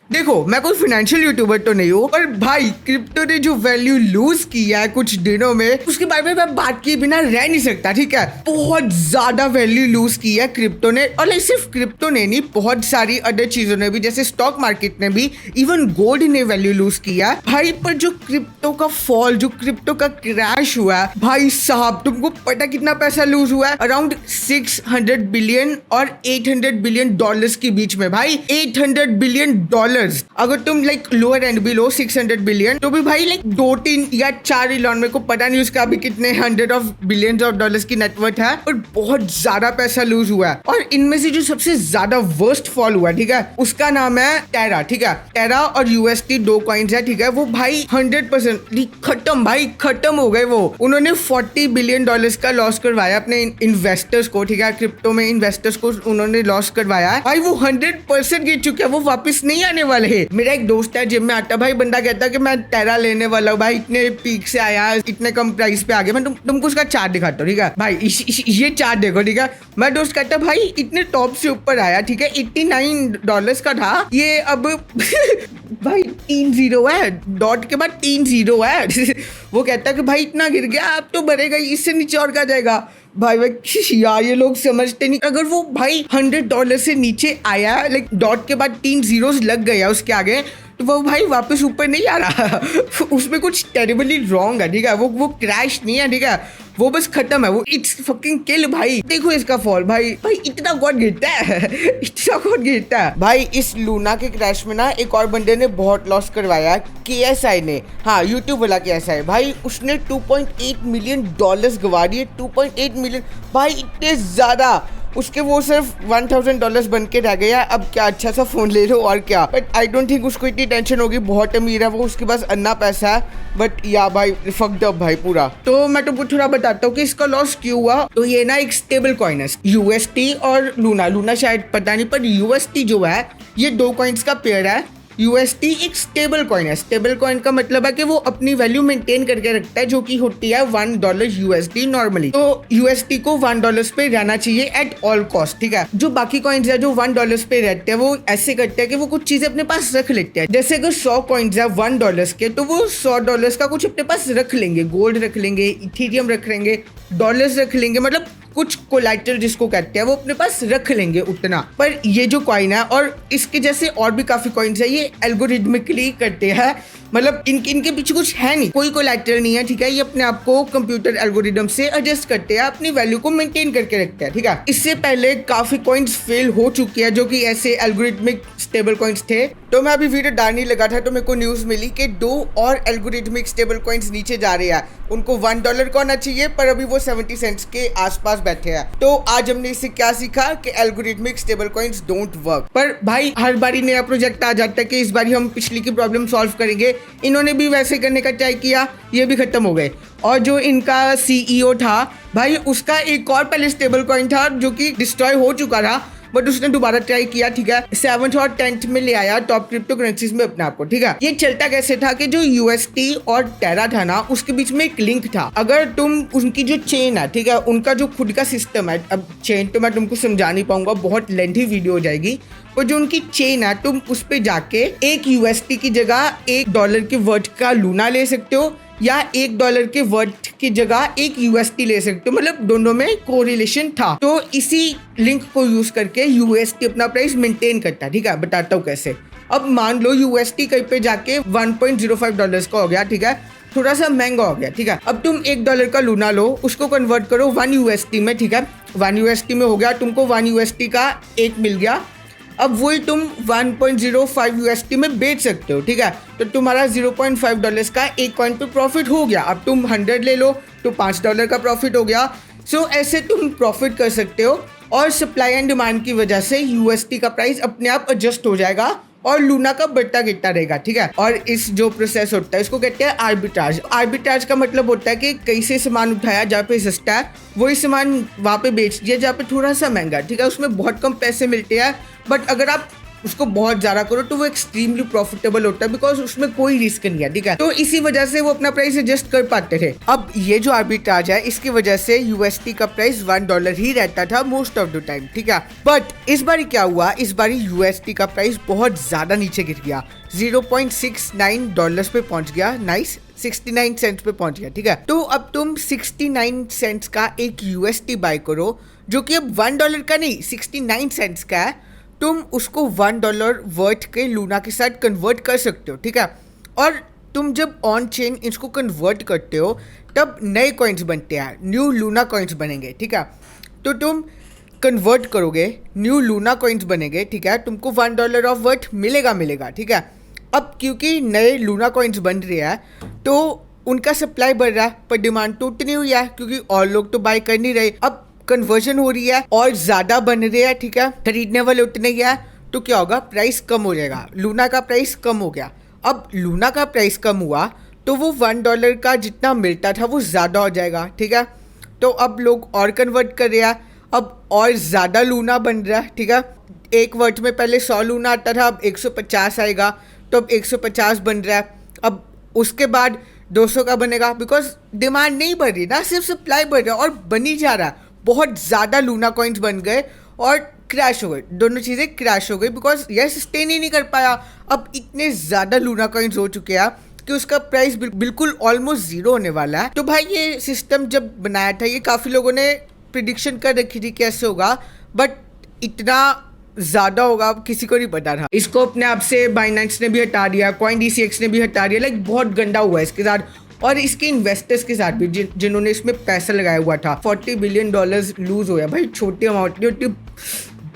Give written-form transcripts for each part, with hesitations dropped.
देखो मैं कोई फाइनेंशियल यूट्यूबर तो नहीं हूँ, पर भाई क्रिप्टो ने जो वैल्यू लूज किया है कुछ दिनों में, उसके बारे में मैं बात किए बिना रह नहीं सकता। ठीक है, बहुत ज्यादा वैल्यू लूज की है क्रिप्टो ने, और लाइक सिर्फ क्रिप्टो ने नहीं, बहुत सारी अदर चीजों ने भी, जैसे स्टॉक मार्केट ने भी, इवन गोल्ड ने वैल्यू लूज किया है भाई। पर जो क्रिप्टो का फॉल, जो क्रिप्टो का क्रैश हुआ है भाई साहब, तुमको पता कितना पैसा लूज हुआ है? अराउंड 600 बिलियन और 800 बिलियन डॉलर्स के बीच में भाई। 800 बिलियन डॉलर्स, अगर तुम लाइक लोअर एंड भी लो 600 बिलियन, तो भी भाई लाइक 2-3 या 4 इलॉन, मेरे को पता नहीं उसका अभी कितने hundred of billions of dollars की नेटवर्थ है, और बहुत ज्यादा पैसा लूज हुआ है। और इनमें से जो सबसे ज्यादा वर्स्ट फॉल हुआ, ठीक है, उसका नाम है टेरा। ठीक है, टेरा और यूएसटी दो कॉइन्स है। ठीक है, वो भाई 100% खत्म, भाई खत्म हो गए वो। उन्होंने 40 बिलियन डॉलर्स का लॉस करवाया अपने इन्वेस्टर्स को। ठीक है, क्रिप्टो में इन्वेस्टर्स को उन्होंने लॉस करवाया है भाई। वो 100% गिर चुके हैं, वो वापस नहीं आने वाले हैं। मेरा एक दोस्त है, जिम में आता भाई, बंदा कहता है कि मैं टेरा लेने वाला हूँ भाई, इतने पीक से आया, इतने कम प्राइस पे आ गया। मैं तुमको उसका चार्ट दिखाता हूँ। ठीक है भाई, ये चार्ट देखो। ठीक है, मैं दोस्त कहता भाई इतने टॉप से ऊपर आया। ठीक है, $89 का था, ये अब भाई 3 जीरो है, डॉट के बाद 3 जीरो है। वो कहता है कि भाई इतना गिर गया, अब तो बढ़ेगा, इससे नीचे और क्या जाएगा भाई। यार ये लोग समझते नहीं, अगर वो भाई $100 से नीचे आया, लाइक डॉट के बाद 3 जीरोस लग गया उसके आगे, तो वो भाई वापस ऊपर नहीं आ रहा। उसमें कुछ टेरिबली रॉन्ग है। ठीक है, वो क्रैश नहीं है। ठीक है, वो बस खत्म है, वो इट्स फकिंग किल भाई। देखो इसका फॉल भाई, इतना कौन गिरता है? इतना कौन गिरता है भाई? इस लूना के क्रैश में ना एक और बंदे ने बहुत लॉस करवाया, KSI ने। हाँ, यूट्यूब वाला KSI भाई, उसने $2.8 मिलियन गवा दिए। 2.8 मिलियन भाई, इतने ज्यादा। उसके वो सिर्फ $1000 बन के रह गया। अब क्या, अच्छा सा फोन ले लो और क्या। बट आई डोंट थिंक उसको इतनी टेंशन होगी, बहुत अमीर है वो, उसके पास अन्ना पैसा है। बट या भाई फक्ड अप भाई पूरा। तो मैं तुमको थोड़ा बताता हूँ कि इसका लॉस क्यों हुआ। तो ये ना एक स्टेबल कॉइन है, UST और लूना शायद पता नहीं, पर UST जो है ये दो कॉइन्स का पेयर है। UST एक स्टेबल कॉइन है। स्टेबल कॉइन का मतलब है कि वो अपनी वैल्यू मेंटेन करके रखता है, जो कि होती है $1 USD नॉर्मली। तो UST को $1 पे रहना चाहिए एट ऑल कॉस्ट। ठीक है, जो बाकी कॉइन्स है जो $1 पे रहते हैं, वो ऐसे करते हैं कि वो कुछ चीजें अपने पास रख लेते हैं। जैसे अगर 100 कॉइन्स है $1 के, तो वो $100 का कुछ अपने पास रख लेंगे, गोल्ड रख लेंगे, इथेरियम रख लेंगे, डॉलर्स रख लेंगे, मतलब कुछ कोलैटरल जिसको कहते हैं वो अपने पास रख लेंगे उतना। पर ये जो कॉइन है, और इसके जैसे और भी काफी कॉइन्स है, ये एल्गोरिथमिकली करते हैं, मतलब इनके पीछे कुछ है नहीं, कोई कोलैटरल नहीं है। ठीक है, ये अपने आप को कंप्यूटर एल्गोरिथम से एडजस्ट करते हैं, अपनी वैल्यू को मेंटेन करके रखते हैं। ठीक है, इससे पहले काफी कॉइन्स फेल हो चुकी है जो कि ऐसे एल्गोरिथमिक स्टेबल कॉइन्स थे। तो मैं अभी वीडियो डालने लगा था तो मेरे को न्यूज मिली कि 2 और एल्गोरिथमिक स्टेबल कॉइन्स नीचे जा रहे हैं। उनको $1 का होना चाहिए, पर अभी वो 70 सेंट्स के आसपास बैठे हैं। तो आज हमने इससे क्या सीखा कि algorithmic stable coins don't work. पर भाई हर बारी नया प्रोजेक्ट आ जाता है कि इस बारी हम पिछली की प्रॉब्लम सॉल्व करेंगे। इन्होंने भी वैसे करने का ट्राई किया, ये भी खत्म हो गए। और जो इनका CEO था भाई, उसका एक और पहले स्टेबल कॉइन था जो कि डिस्ट्रॉय हो चुका था, बट उसने दोबारा ट्राई किया। ठीक है, 7th और 10th में ले आया टॉप क्रिप्टो करेंसीज में अपने आप को। ठीक है, ये चलता कैसे था कि जो UST और टेरा था ना, उसके बीच में एक लिंक था। अगर तुम उनकी जो चेन है, ठीक है, उनका जो खुद का सिस्टम है, अब चेन तो मैं तुमको समझा नहीं पाऊंगा, बहुत लेंथी वीडियो हो जाएगी, पर जो उनकी चेन है, तुम उस पे जाके एक UST की जगह $1 के वर्थ का लूना ले सकते हो, या $1 के वर्थ की जगह एक UST ले सकते हो, मतलब दोनों में कोरिलेशन था। तो इसी लिंक को यूज करके UST अपना प्राइस मेंटेन करता है। ठीक है, बताता हूँ कैसे। अब मान लो UST कहीं पे जाके $1.05 का हो गया। ठीक है, थोड़ा सा महंगा हो गया। ठीक है, अब तुम $1 का लूना लो, उसको कन्वर्ट करो 1 UST में। ठीक है, 1 UST में हो गया, तुमको 1 UST का एक मिल गया। अब वही तुम 1.05 UST में बेच सकते हो। ठीक है, तो तुम्हारा $0.5 का एक कॉइन पे प्रॉफिट हो गया। अब तुम 100 ले लो तो $5 का प्रॉफिट हो गया। सो ऐसे तुम प्रॉफिट कर सकते हो, और सप्लाई एंड डिमांड की वजह से UST का प्राइस अपने आप एडजस्ट हो जाएगा और लूना का बढ़ता गिरता रहेगा। ठीक है, और इस जो प्रोसेस होता है इसको कहते हैं आर्बिट्राज। आर्बिट्राज का मतलब होता है कि कहीं से सामान उठाया जहाँ पे सस्ता है, वही सामान वहाँ पे बेच दिया जहाँ पे थोड़ा सा महंगा। ठीक है, उसमें बहुत कम पैसे मिलते हैं, बट अगर आप उसको बहुत ज़्यादा करो तो वो एक्सट्रीमली प्रॉफिटेबल होता है, बिकॉज उसमें कोई रिस्क नहीं है, ठीक है। तो इसी वजह से वो अपना प्राइस एडजस्ट कर पाते थे। अब ये जो आर्बिट्राज है, इसकी वजह से यूएसटी का प्राइस $1 ही रहता था मोस्ट ऑफ द टाइम, ठीक है। बट इस बार क्या हुआ, इस बार यूएसटी का प्राइस बहुत ज्यादा नीचे गिर गया, $0.69 पे पहुंच गया। नाइस, 69 सेंट्स पे पहुंच गया, ठीक है। तो अब तुम 69 सेंट्स का एक यूएसटी बाय करो, जो कि अब $1 का नहीं 69 सेंट्स का है। तुम उसको $1 वर्थ के लूना के साथ कन्वर्ट कर सकते हो, ठीक है। और तुम जब ऑन चेन इसको कन्वर्ट करते हो तब नए कॉइन्स बनते हैं, न्यू लूना कॉइन्स बनेंगे, ठीक है। तो तुम कन्वर्ट करोगे, न्यू लूना कॉइन्स बनेंगे, ठीक है। तुमको $1 ऑफ वर्थ मिलेगा, ठीक है। अब क्योंकि नए लूना कॉइन्स बन रहे हैं तो उनका सप्लाई बढ़ रहा है, पर डिमांड तो उतनी हुई है क्योंकि और लोग तो बाय कर नहीं रहे। अब कन्वर्जन हो रही है और ज़्यादा बन रहे हैं, ठीक है, खरीदने वाले उतने ही है, तो क्या होगा, प्राइस कम हो जाएगा। लूना का प्राइस कम हो गया। अब लूना का प्राइस कम हुआ तो वो $1 का जितना मिलता था वो ज़्यादा हो जाएगा, ठीक है। तो अब लोग और कन्वर्ट कर रहे हैं, अब और ज़्यादा लूना बन रहा है, ठीक है। एक वर्थ में पहले 100 लूना आता था, अब 150 आएगा, तो अब 150 बन रहा है। अब उसके बाद 200 का बनेगा, बिकॉज डिमांड नहीं बढ़ रही ना, सिर्फ सप्लाई बढ़ रहा है और बनी जा रहा है। बहुत ज़्यादा लूना कॉइन्स बन गए और क्रैश हो गए, दोनों चीज़ें क्रैश हो गई, बिकॉज यह सस्टेन ही नहीं कर पाया। अब इतने ज़्यादा लूना कॉइन्स हो चुके हैं कि उसका प्राइस बिल्कुल ऑलमोस्ट ज़ीरो होने वाला है। तो भाई ये सिस्टम जब बनाया था, ये काफ़ी लोगों ने प्रिडिक्शन कर रखी थी कैसे होगा, बट इतना ज़्यादा होगा किसी को नहीं पता था। इसको अपने आप से बाइनेंस ने भी हटा दिया, CoinDCX ने भी हटा दिया, लाइक बहुत गंदा हुआ है इसके साथ और इसके इन्वेस्टर्स के साथ भी, जिन्होंने इसमें पैसा लगाया हुआ था। $40 बिलियन लूज हो गया भाई, छोटी अमाउंट नहीं होती,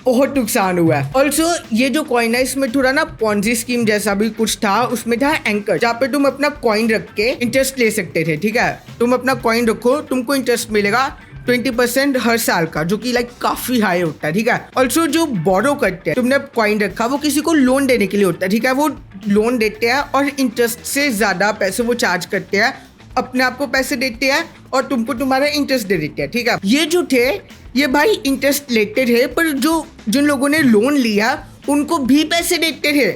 बहुत नुकसान हुआ है। ऑल्सो ये जो कॉइन है इसमें थोड़ा ना पॉन्जी स्कीम जैसा भी कुछ था, उसमें था एंकर, जहाँ पे तुम अपना कॉइन रख के इंटरेस्ट ले सकते थे, ठीक है। तुम अपना कॉइन रखो, तुमको इंटरेस्ट मिलेगा 20% हर साल का, जो कि लाइक काफी हाई होता है, ठीक है। ऑल्सो जो बोरो करते हैं, तुमने कॉइन रखा, वो किसी को लोन देने के लिए होता है, ठीक है। वो लोन देते हैं और इंटरेस्ट से ज्यादा पैसे वो चार्ज करते हैं, अपने आप को पैसे देते हैं और तुमको तुम्हारा इंटरेस्ट दे देते हैं, ठीक है। ये जो थे ये भाई इंटरेस्ट लेते थे, पर जिन लोगों ने लोन लिया उनको भी पैसे देते थे।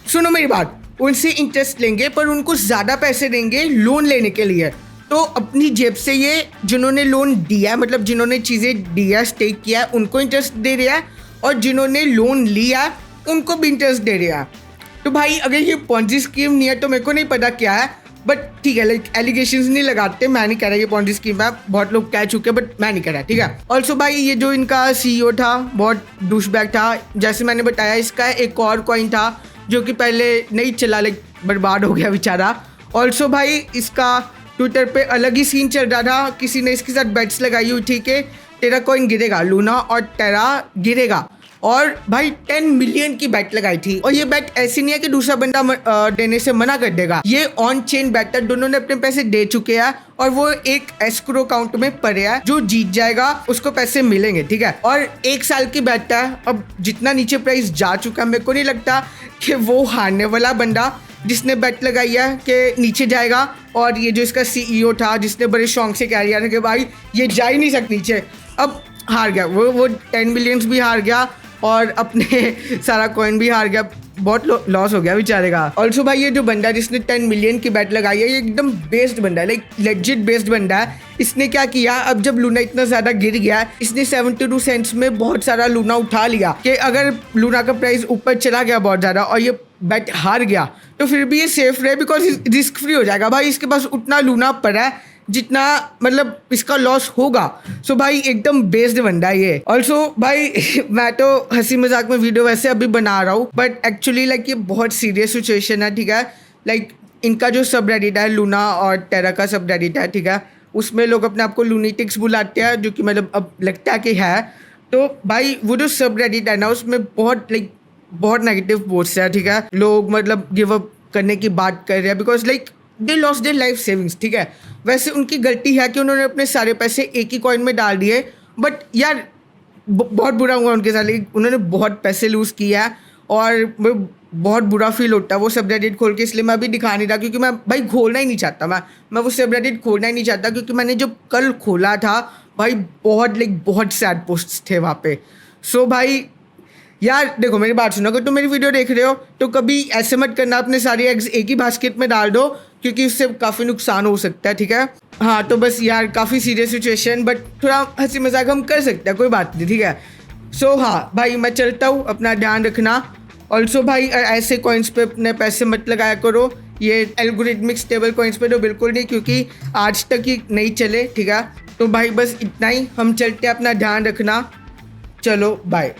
सुनो मेरी बात, उनसे इंटरेस्ट लेंगे पर उनको ज्यादा पैसे देंगे लोन लेने के लिए। तो अपनी जेब से ये जिन्होंने लोन दिया, मतलब जिन्होंने चीज़ें दिया, स्टेक किया, उनको इंटरेस्ट दे रहा है और जिन्होंने लोन लिया उनको भी इंटरेस्ट दे रहा है। तो भाई अगर ये पॉन्जी स्कीम नहीं है तो मेरे को नहीं पता क्या है, बट ठीक है, लाइक एलिगेशंस नहीं लगाते, मैं नहीं कह रहा ये पॉन्जी स्कीम है, बहुत लोग कह चुके हैं, बट मैं नहीं कह रहा, ठीक है। ऑल्सो भाई ये जो इनका CEO था बहुत डूशबैग था, जैसे मैंने बताया। इसका एक और कॉइन था जो कि पहले नहीं चला, लाइक बर्बाद हो गया बेचारा। ऑल्सो भाई इसका ट्विटर पे अलग ही सीन चल रहा था, किसी ने इसके साथ बेट्स लगाई हुई थी कि तेरा कॉइन गिरेगा, लूना और टेरा गिरेगा, और भाई 10 मिलियन की बेट लगाई थी। और ये बेट ऐसी नहीं है कि दूसरा बंदा देने से मना कर देगा, ये ऑन चेन बेट है, दोनों ने अपने पैसे दे चुके हैं और वो एक एस्क्रो अकाउंट में पड़े है, जो जीत जाएगा उसको पैसे मिलेंगे, ठीक है। और 1 साल की बेट है, अब जितना नीचे प्राइस जा चुका है, मेरे को नहीं लगता कि वो हारने वाला बंदा जिसने बेट लगाई है कि नीचे जाएगा। और ये जो इसका CEO था जिसने बड़े शौक से कह दिया था कि भाई ये जा ही नहीं सकता नीचे, अब हार गया वो 10 मिलियंस भी हार गया और अपने सारा कॉइन भी हार गया, बहुत लॉस हो गया बेचारे का। ऑल्सो भाई ये जो बंदा जिसने 10 मिलियन की बेट लगाई है, ये एकदम बेस्ड बंदा है, लाइक लेजिट बेस्ड बंदा है। इसने क्या किया, अब जब लूना इतना ज्यादा गिर गया, इसने 72 सेंट्स में बहुत सारा लूना उठा लिया कि अगर लूना का प्राइस ऊपर चला गया बहुत ज्यादा और ये बेट हार गया तो फिर भी ये सेफ रहे, बिकॉज रिस्क फ्री हो जाएगा। भाई इसके पास उतना लूना पड़ा है जितना मतलब इसका लॉस होगा। सो भाई एकदम बेस्ड बंदा है ये। ऑल्सो भाई मैं तो हंसी मजाक में वीडियो वैसे अभी बना रहा हूँ, बट एक्चुअली लाइक ये बहुत सीरियस सिचुएशन है, ठीक है। लाइक इनका जो सब रेडिट है, लूना और टेरा का सब रेडिट है, ठीक है, उसमें लोग अपने आप को लूनीटिक्स बुलाते हैं, जो कि मतलब अब लगता है कि है। तो भाई वो जो सब रेडिट है ना, उसमें बहुत नेगेटिव पोस्ट है, ठीक है। लोग मतलब गिव अप करने की बात कर रहे हैं, because like they lost their life savings, ठीक है। वैसे उनकी गलती है कि उन्होंने अपने सारे पैसे एक ही कॉइन में डाल दिए, बट यार बहुत बुरा हुआ उनके साथ, उन्होंने बहुत पैसे लूज़ किया और बहुत बुरा फील होता है वो सब रेडिट खोल के। इसलिए मैं अभी दिखा नहीं रहा, क्योंकि मैं भाई खोलना ही नहीं चाहता, मैं वो सब रेडिट खोलना ही नहीं चाहता, क्योंकि मैंने जब कल खोला था भाई बहुत सैड पोस्ट्स थे वहाँ पे। सो भाई यार देखो मेरी बात सुनो, अगर तुम मेरी वीडियो देख रहे हो तो कभी ऐसे मत करना, अपने सारे एग्स एक ही बास्केट में डाल दो, क्योंकि उससे काफ़ी नुकसान हो सकता है, ठीक है। हाँ तो बस यार काफ़ी सीरियस सिचुएशन, बट थोड़ा हंसी मजाक हम कर सकते हैं, कोई बात नहीं, ठीक है। सो हाँ भाई मैं चलता हूँ, अपना ध्यान रखना। ऑल्सो भाई ऐसे कॉइन्स पे अपने पैसे मत लगाया करो, ये एल्गोरिथमिक स्टेबल कॉइन्स पे तो बिल्कुल नहीं, क्योंकि आज तक ही नहीं चले, ठीक है। तो भाई बस इतना ही, हम चलते हैं, अपना ध्यान रखना, चलो बाय।